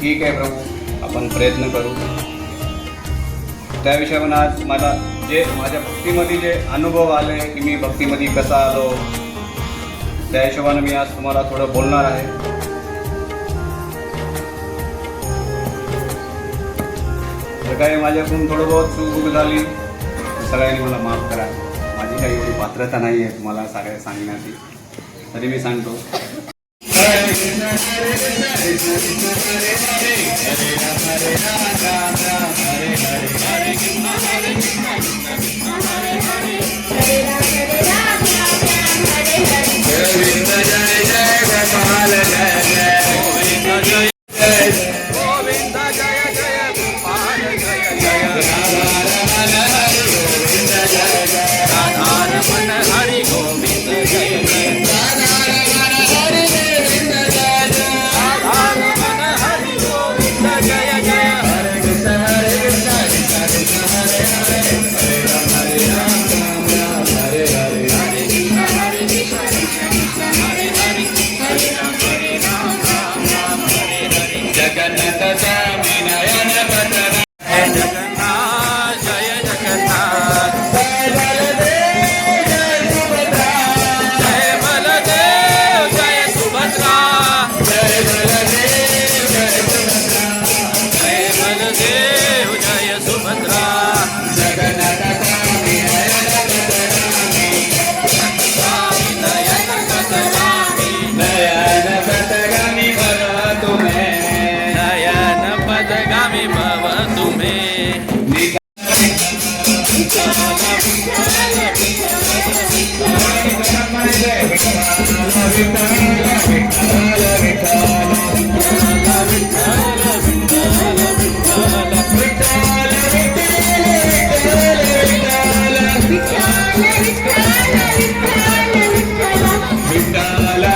ठीक आहे प्रभू, आपण प्रयत्न करू. त्या विषयावर आज मला जे माझ्या भक्तीमध्ये जे अनुभव आले की मी भक्तीमध्ये कसा आलो, त्या हिशोबाने मी आज तुम्हाला थोडं बोलणार आहे. तर काही माझ्याकडून थोडं बहुत चूक झाली, सगळ्यांनी मला माफ करा. माझी काही एवढी पात्रता नाही आहे तुम्हाला सगळ्या सांगण्याची, तरी मी सांगतो.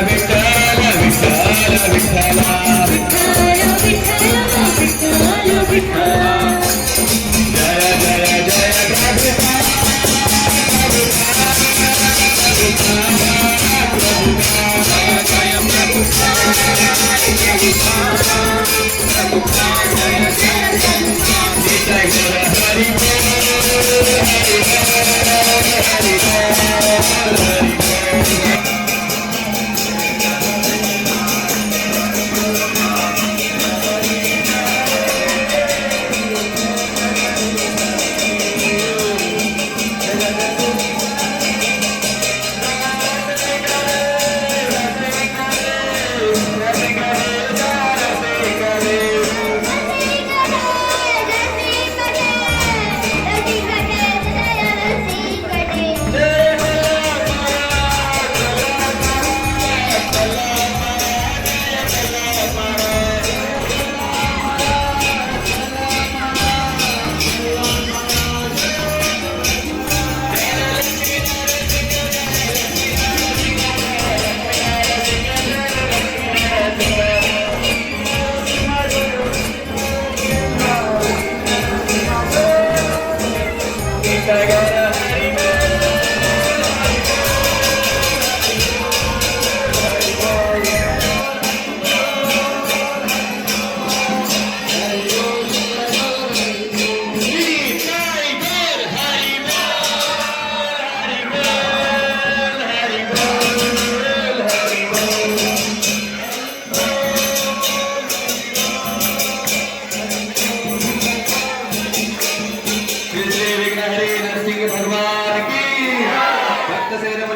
विठ्ठल विठ्ठल विठ्ठला जय जय जय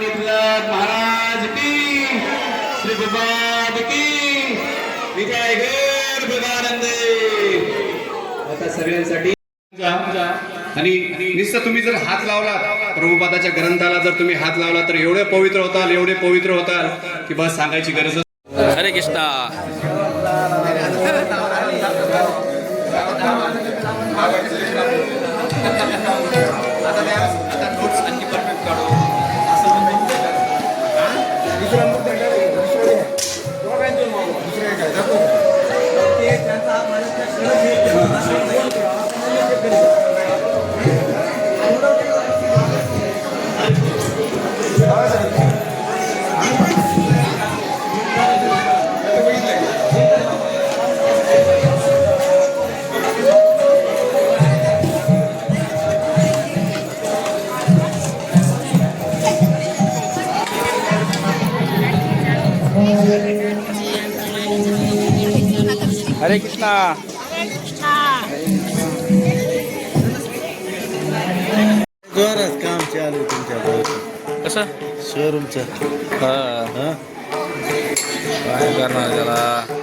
महाराज की श्री गुरुपाद की विजय आता सगळ्यांसाठी आणि नुसतं तुम्ही जर हात लावला प्रभुपादाच्या ग्रंथाला जर तुम्ही हात लावला तर एवढे पवित्र होताल की बस सांगायची गरज. हरे कृष्णा. हरे कृष्णा. जोरात काम चालू तुमच्या गावात कसं शोरूमचं. काय करणार त्याला.